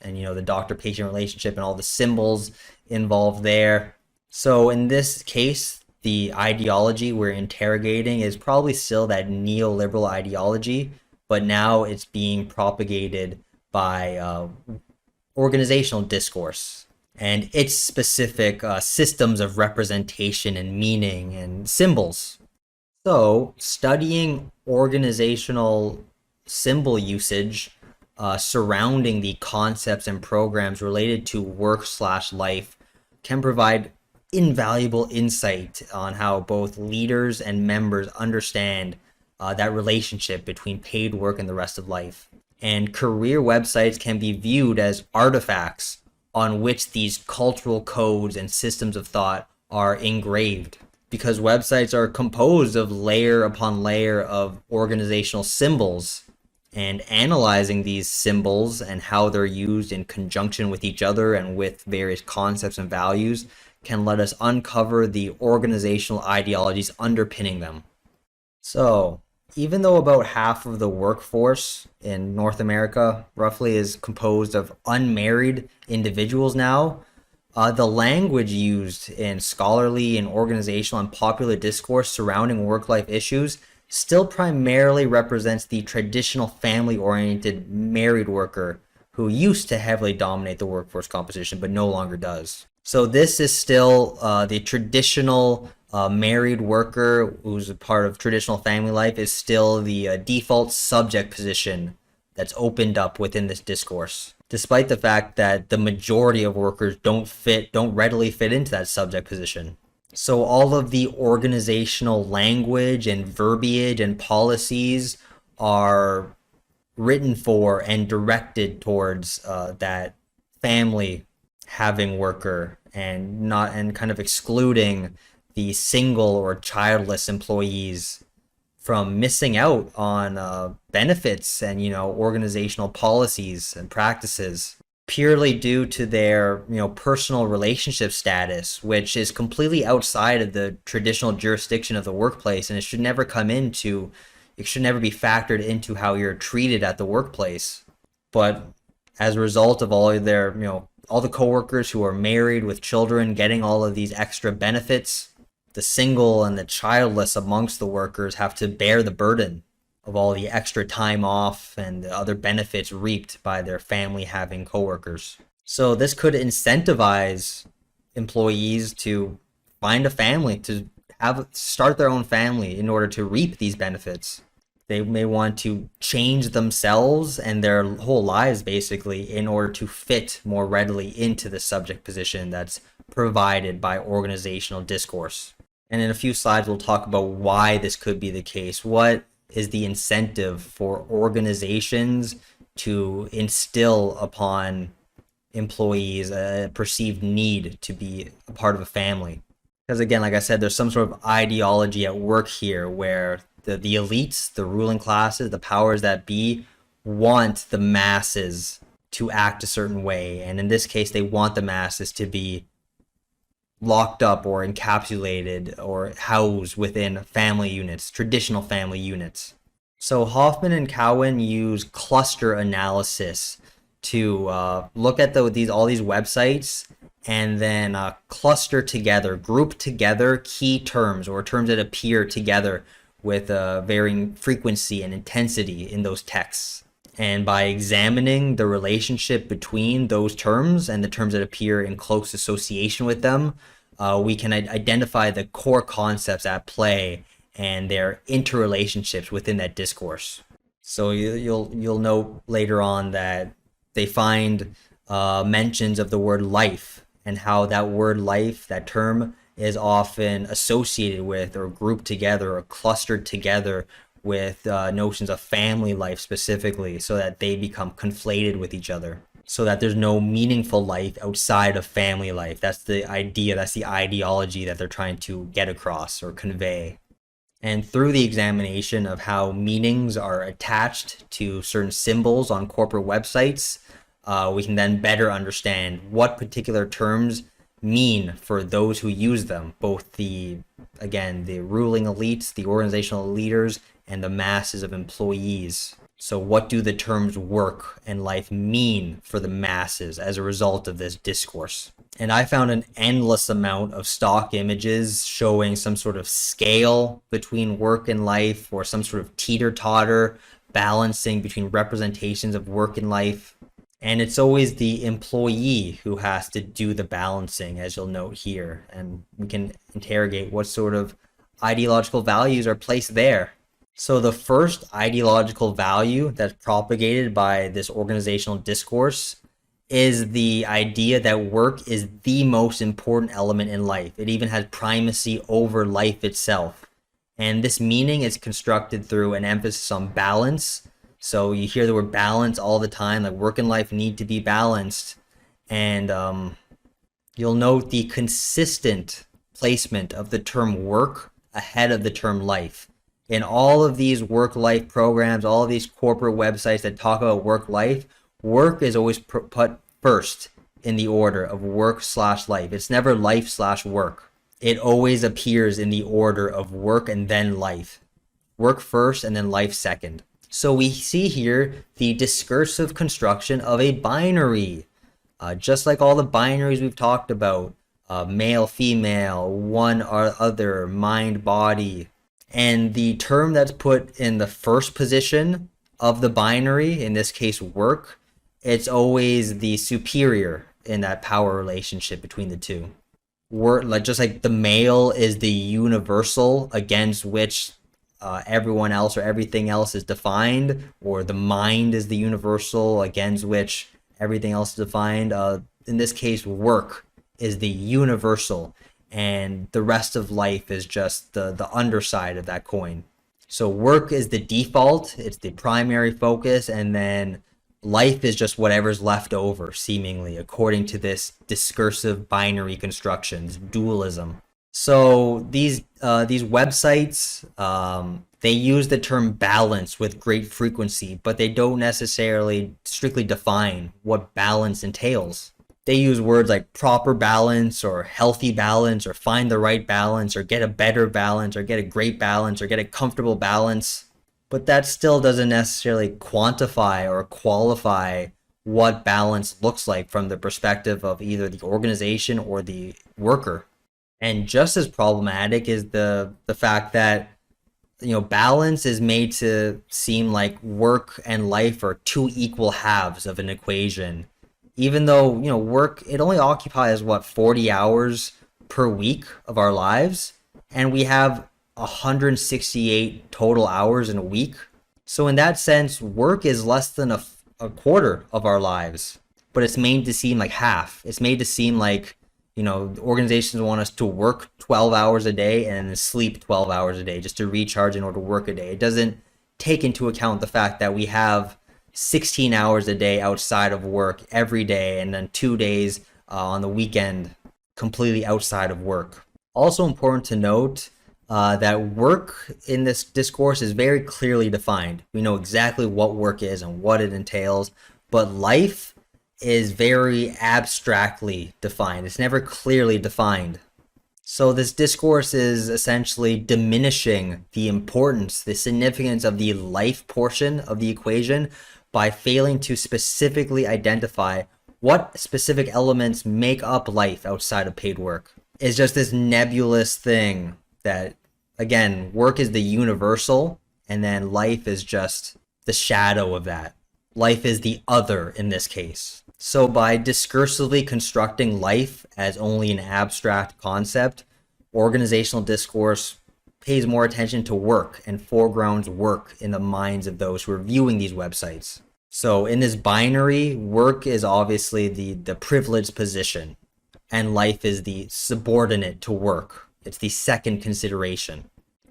and the doctor-patient relationship and all the symbols involved there. So in this case, the ideology we're interrogating is probably still that neoliberal ideology, but now it's being propagated by organizational discourse and its specific systems of representation and meaning and symbols. So, studying organizational symbol usage surrounding the concepts and programs related to work/life can provide invaluable insight on how both leaders and members understand that relationship between paid work and the rest of life. And career websites can be viewed as artifacts on which these cultural codes and systems of thought are engraved, because websites are composed of layer upon layer of organizational symbols, and analyzing these symbols and how they're used in conjunction with each other and with various concepts and values can let us uncover the organizational ideologies underpinning them. So, even though about half of the workforce in North America roughly is composed of unmarried individuals now, the language used in scholarly and organizational and popular discourse surrounding work-life issues still primarily represents the traditional family-oriented married worker who used to heavily dominate the workforce composition but no longer does. So this is still the traditional married worker who's a part of traditional family life is still the default subject position that's opened up within this discourse, despite the fact that the majority of workers don't readily fit into that subject position. So all of the organizational language and verbiage and policies are written for and directed towards that family having worker, and kind of excluding the single or childless employees from missing out on benefits and organizational policies and practices purely due to their personal relationship status, which is completely outside of the traditional jurisdiction of the workplace, and it should never be factored into how you're treated at the workplace. But as a result of all of their all the coworkers who are married with children getting all of these extra benefits, the single and the childless amongst the workers have to bear the burden of all the extra time off and the other benefits reaped by their family having coworkers. So this could incentivize employees to find a family, to start their own family in order to reap these benefits. They may want to change themselves and their whole lives basically in order to fit more readily into the subject position that's provided by organizational discourse. And in a few slides, we'll talk about why this could be the case. What is the incentive for organizations to instill upon employees a perceived need to be a part of a family? Because again, like I said, there's some sort of ideology at work here where the elites, the ruling classes, the powers that be want the masses to act a certain way. And in this case, they want the masses to be locked up or encapsulated or housed within family units, traditional family units. So Hoffman and Cowan use cluster analysis to look at all these websites and then cluster together, group together key terms or terms that appear together with varying frequency and intensity in those texts. And by examining the relationship between those terms and the terms that appear in close association with them, we can identify the core concepts at play and their interrelationships within that discourse. So you'll note later on that they find mentions of the word life and how that word life, that term, is often associated with or grouped together or clustered together with notions of family life specifically, so that they become conflated with each other, so that there's no meaningful life outside of family life. That's the idea, that's the ideology that they're trying to get across or convey. And through the examination of how meanings are attached to certain symbols on corporate websites, we can then better understand what particular terms mean for those who use them, both the ruling elites, the organizational leaders, and the masses of employees. So what do the terms work and life mean for the masses as a result of this discourse? And I found an endless amount of stock images showing some sort of scale between work and life, or some sort of teeter-totter balancing between representations of work and life. And it's always the employee who has to do the balancing, as you'll note here. And we can interrogate what sort of ideological values are placed there. So the first ideological value that's propagated by this organizational discourse is the idea that work is the most important element in life. It even has primacy over life itself. And this meaning is constructed through an emphasis on balance. So you hear the word balance all the time, like work and life need to be balanced. And you'll note the consistent placement of the term work ahead of the term life. In all of these work-life programs, all of these corporate websites that talk about work-life, work is always put first in the order of work/life. It's never life/work. It always appears in the order of work and then life. Work first and then life second. So we see here the discursive construction of a binary. Just like all the binaries we've talked about, male, female, one or other, mind, body. And the term that's put in the first position of the binary, in this case work, it's always the superior in that power relationship between the two. Work, like just like the male is the universal against which everyone else or everything else is defined, or the mind is the universal against which everything else is defined. In this case, work is the universal, and the rest of life is just the underside of that coin. So work is the default, it's the primary focus, and then life is just whatever's left over, seemingly, according to this discursive binary constructions, dualism. So these websites, they use the term balance with great frequency, but they don't necessarily strictly define what balance entails. They use words like proper balance or healthy balance or find the right balance or get a better balance or get a great balance or get a comfortable balance. But that still doesn't necessarily quantify or qualify what balance looks like from the perspective of either the organization or the worker. And just as problematic is the fact that, you know, balance is made to seem like work and life are two equal halves of an equation. Even though, you know, work, it only occupies, 40 hours per week of our lives, and we have 168 total hours in a week. So in that sense, work is less than a quarter of our lives, but it's made to seem like half. It's made to seem like, you know, organizations want us to work 12 hours a day and then sleep 12 hours a day just to recharge in order to work a day. It doesn't take into account the fact that we have 16 hours a day outside of work every day, and then 2 days on the weekend completely outside of work. Also important to note that work in this discourse is very clearly defined. We know exactly what work is and what it entails, but life is very abstractly defined. It's never clearly defined. So this discourse is essentially diminishing the importance, the significance of the life portion of the equation by failing to specifically identify what specific elements make up life outside of paid work. It's just this nebulous thing that, again, work is the universal, and then life is just the shadow of that. Life is the other in this case. So by discursively constructing life as only an abstract concept, organizational discourse pays more attention to work and foregrounds work in the minds of those who are viewing these websites. So in this binary, work is obviously the privileged position, and life is the subordinate to work. It's the second consideration.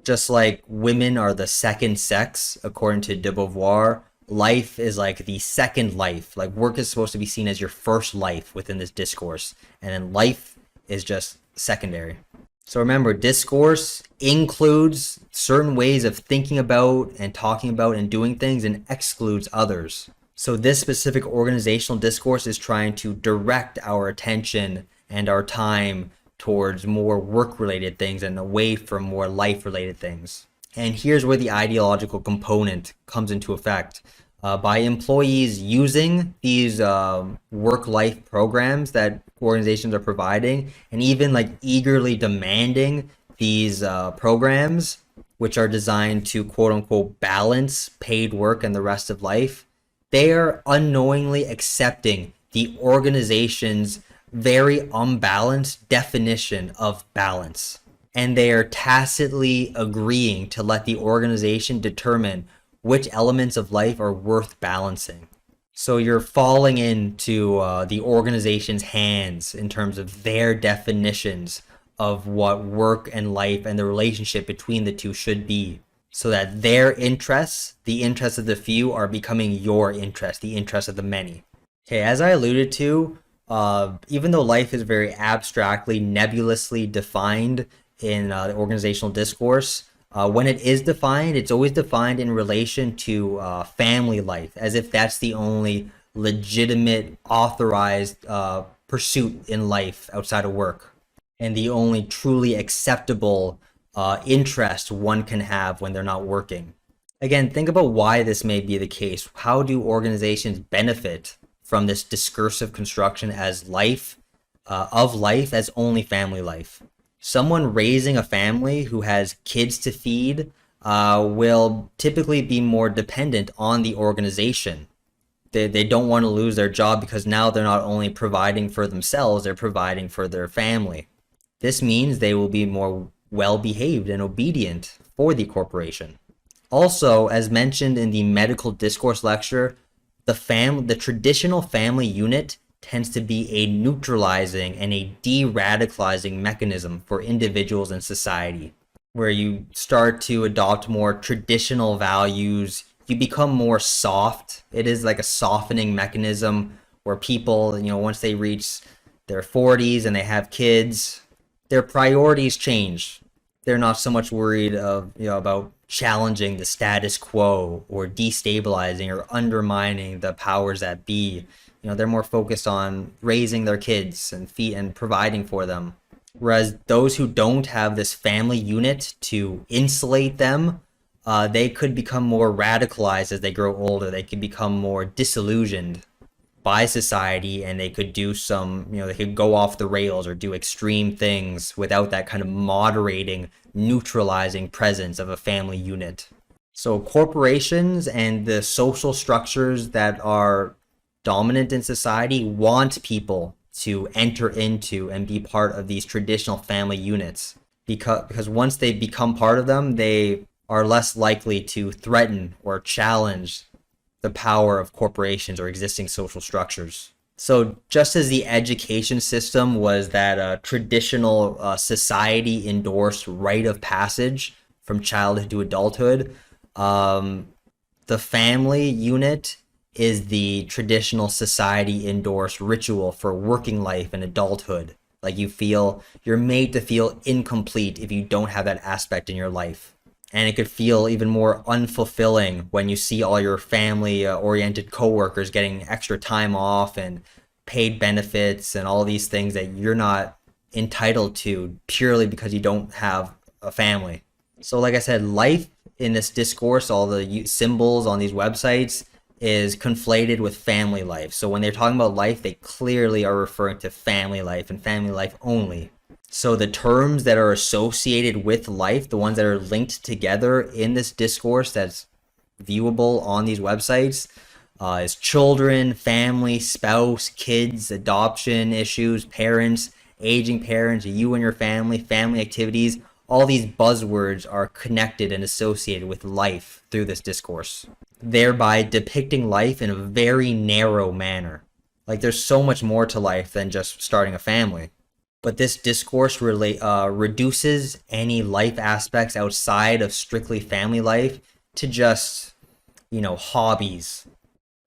Just like women are the second sex, according to de Beauvoir, life is like the second life. Like work is supposed to be seen as your first life within this discourse, and then life is just secondary. So remember, discourse includes certain ways of thinking about and talking about and doing things and excludes others. So this specific organizational discourse is trying to direct our attention and our time towards more work-related things and away from more life-related things. And here's where the ideological component comes into effect. By employees using these work-life programs that organizations are providing, and even like eagerly demanding these programs, which are designed to quote unquote balance paid work and the rest of life, they are unknowingly accepting the organization's very unbalanced definition of balance. And they are tacitly agreeing to let the organization determine which elements of life are worth balancing. So you're falling into the organization's hands in terms of their definitions of what work and life and the relationship between the two should be, so that their interests, the interests of the few, are becoming your interest, the interests of the many. Okay, as I alluded to, even though life is very abstractly, nebulously defined in the organizational discourse, when it is defined, it's always defined in relation to family life, as if that's the only legitimate, authorized pursuit in life outside of work, and the only truly acceptable interest one can have when they're not working. Again, think about why this may be the case. How do organizations benefit from this discursive construction as life, of life as only family life? Someone raising a family who has kids to feed will typically be more dependent on the organization. They don't want to lose their job because now they're not only providing for themselves, they're providing for their family. This means they will be more well behaved and obedient for the corporation. Also, as mentioned in the medical discourse lecture, the traditional family unit tends to be a neutralizing and a de-radicalizing mechanism for individuals and society, where you start to adopt more traditional values, you become more soft. It is like a softening mechanism where people, once they reach their 40s and they have kids, their priorities change. They're not so much worried about challenging the status quo or destabilizing or undermining the powers that be. They're more focused on raising their kids and providing for them. Whereas those who don't have this family unit to insulate them, they could become more radicalized as they grow older. They could become more disillusioned by society, and they could do they could go off the rails or do extreme things without that kind of moderating, neutralizing presence of a family unit. So corporations and the social structures that are dominant in society want people to enter into and be part of these traditional family units, because once they become part of them, they are less likely to threaten or challenge the power of corporations or existing social structures. So just as the education system was that traditional society endorsed rite of passage from childhood to adulthood, the family unit is the traditional society endorsed ritual for working life and adulthood. Like you're made to feel incomplete if you don't have that aspect in your life. And it could feel even more unfulfilling when you see all your family oriented coworkers getting extra time off and paid benefits and all these things that you're not entitled to purely because you don't have a family. So like I said, life in this discourse, all the symbols on these websites, is conflated with family life. So when they're talking about life, they clearly are referring to family life and family life only. So the terms that are associated with life, the ones that are linked together in this discourse that's viewable on these websites, is children, family, spouse, kids, adoption issues, parents, aging parents, you and your family, family activities. All these buzzwords are connected and associated with life through this discourse, thereby depicting life in a very narrow manner. Like there's so much more to life than just starting a family. But this discourse reduces any life aspects outside of strictly family life to just, hobbies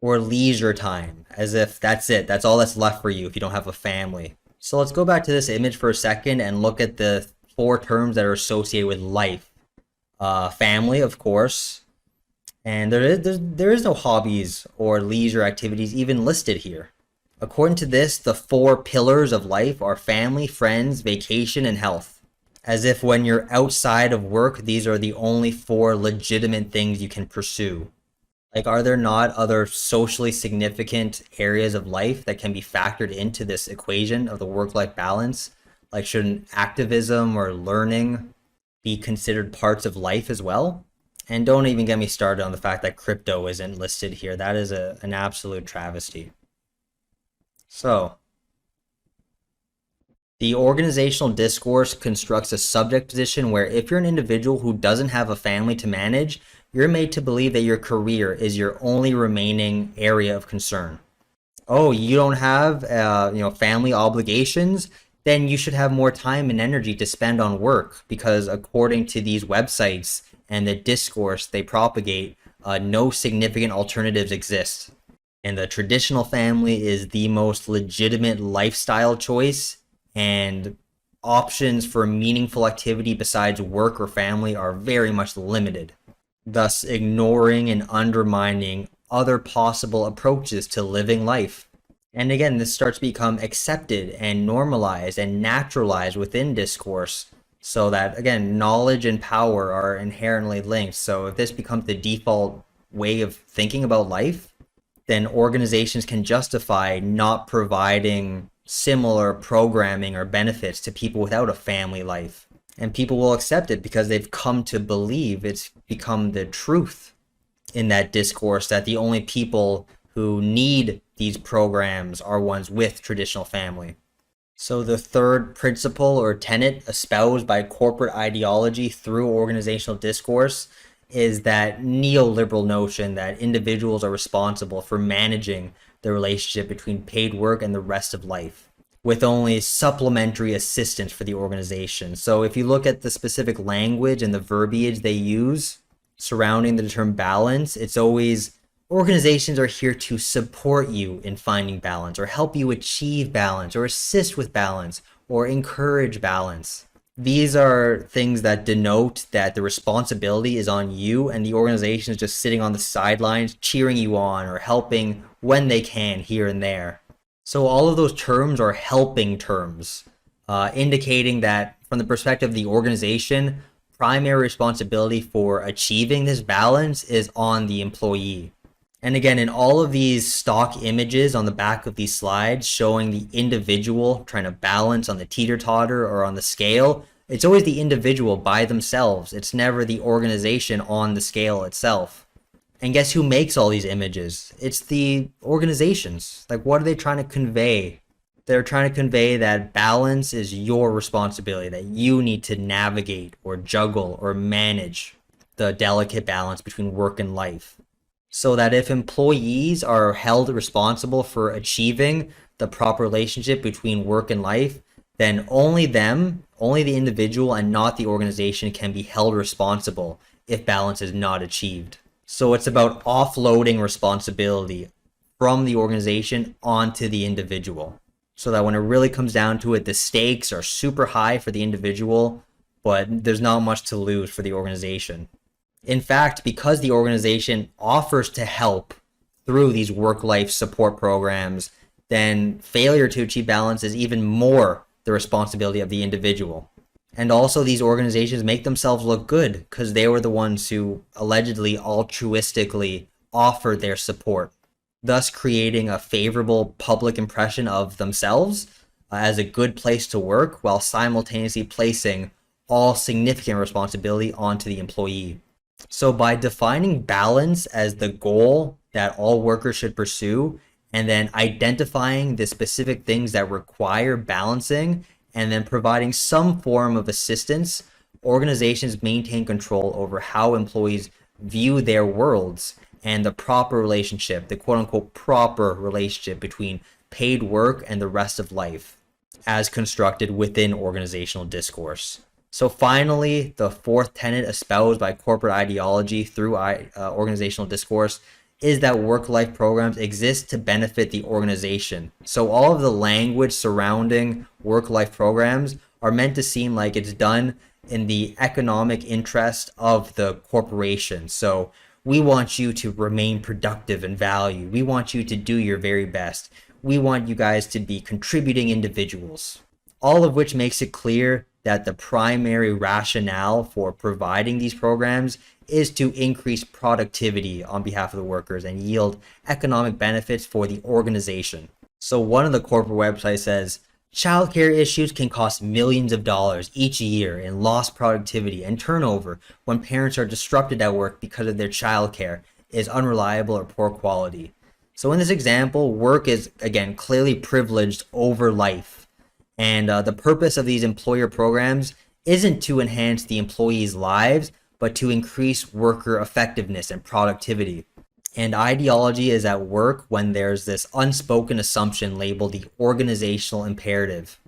or leisure time, as if that's it. That's all that's left for you if you don't have a family. So let's go back to this image for a second and look at the 4 terms that are associated with life. Family, of course. And there is no hobbies or leisure activities even listed here. According to this, the 4 pillars of life are family, friends, vacation, and health. As if when you're outside of work, these are the only four legitimate things you can pursue. Like, are there not other socially significant areas of life that can be factored into this equation of the work-life balance? Like, shouldn't activism or learning be considered parts of life as well? And don't even get me started on the fact that crypto isn't listed here. That is an absolute travesty. So, the organizational discourse constructs a subject position where if you're an individual who doesn't have a family to manage, you're made to believe that your career is your only remaining area of concern. Oh, you don't have family obligations, then you should have more time and energy to spend on work because according to these websites and the discourse they propagate, no significant alternatives exist. And the traditional family is the most legitimate lifestyle choice, and options for meaningful activity besides work or family are very much limited, thus ignoring and undermining other possible approaches to living life. And again, this starts to become accepted and normalized and naturalized within discourse, so that, again, knowledge and power are inherently linked. So if this becomes the default way of thinking about life, then organizations can justify not providing similar programming or benefits to people without a family life. And people will accept it because they've come to believe it's become the truth in that discourse that the only people who need these programs are ones with traditional family. So the third principle or tenet espoused by corporate ideology through organizational discourse is that neoliberal notion that individuals are responsible for managing the relationship between paid work and the rest of life, with only supplementary assistance for the organization. So if you look at the specific language and the verbiage they use surrounding the term balance, it's always organizations are here to support you in finding balance or help you achieve balance or assist with balance or encourage balance. These are things that denote that the responsibility is on you and the organization is just sitting on the sidelines cheering you on or helping when they can here and there. So all of those terms are helping terms, indicating that from the perspective of the organization, primary responsibility for achieving this balance is on the employee. And again, in all of these stock images on the back of these slides showing the individual trying to balance on the teeter-totter or on the scale, it's always the individual by themselves. It's never the organization on the scale itself. And guess who makes all these images? It's the organizations. Like, what are they trying to convey? They're trying to convey that balance is your responsibility, that you need to navigate or juggle or manage the delicate balance between work and life. So that if employees are held responsible for achieving the proper relationship between work and life, then only them, only the individual and not the organization can be held responsible if balance is not achieved. So it's about offloading responsibility from the organization onto the individual. So that when it really comes down to it, the stakes are super high for the individual, but there's not much to lose for the organization. In fact, because the organization offers to help through these work-life support programs, then failure to achieve balance is even more the responsibility of the individual. And also these organizations make themselves look good because they were the ones who allegedly altruistically offered their support, thus creating a favorable public impression of themselves as a good place to work while simultaneously placing all significant responsibility onto the employee. So by defining balance as the goal that all workers should pursue, and then identifying the specific things that require balancing, and then providing some form of assistance, organizations maintain control over how employees view their worlds and the proper relationship, the quote unquote proper relationship between paid work and the rest of life as constructed within organizational discourse. So finally, the fourth tenet espoused by corporate ideology through organizational discourse is that work-life programs exist to benefit the organization. So all of the language surrounding work-life programs are meant to seem like it's done in the economic interest of the corporation. So we want you to remain productive and value. We want you to do your very best. We want you guys to be contributing individuals. All of which makes it clear that the primary rationale for providing these programs is to increase productivity on behalf of the workers and yield economic benefits for the organization. So one of the corporate websites says, childcare issues can cost millions of dollars each year in lost productivity and turnover when parents are disrupted at work because of their childcare is unreliable or poor quality. So in this example, work is, again, clearly privileged over life. And the purpose of these employer programs isn't to enhance the employees' lives, but to increase worker effectiveness and productivity. And ideology is at work when there's this unspoken assumption labeled the organizational imperative,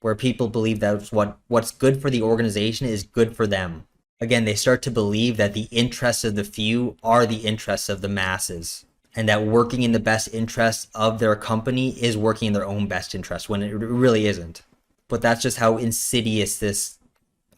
where people believe that what's good for the organization is good for them. Again, they start to believe that the interests of the few are the interests of the masses, and that working in the best interests of their company is working in their own best interest when it really isn't. But that's just how insidious this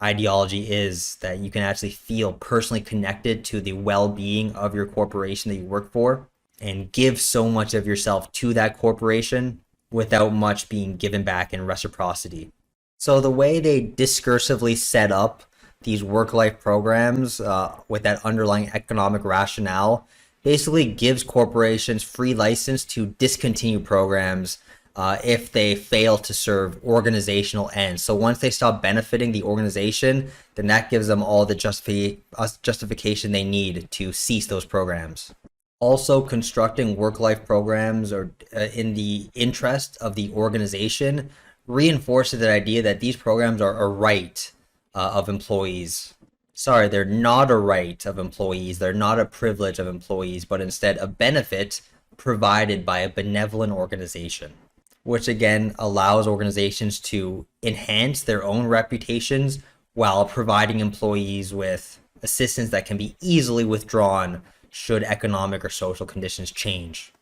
ideology is, that you can actually feel personally connected to the well-being of your corporation that you work for and give so much of yourself to that corporation without much being given back in reciprocity. So the way they discursively set up these work-life programs with that underlying economic rationale basically gives corporations free license to discontinue programs if they fail to serve organizational ends. So once they stop benefiting the organization, then that gives them all the justification they need to cease those programs. Also, constructing work-life programs or in the interest of the organization reinforces the idea that these programs are a right of employees. Sorry, they're not a right of employees. They're not a privilege of employees, but instead a benefit provided by a benevolent organization, which again allows organizations to enhance their own reputations while providing employees with assistance that can be easily withdrawn should economic or social conditions change.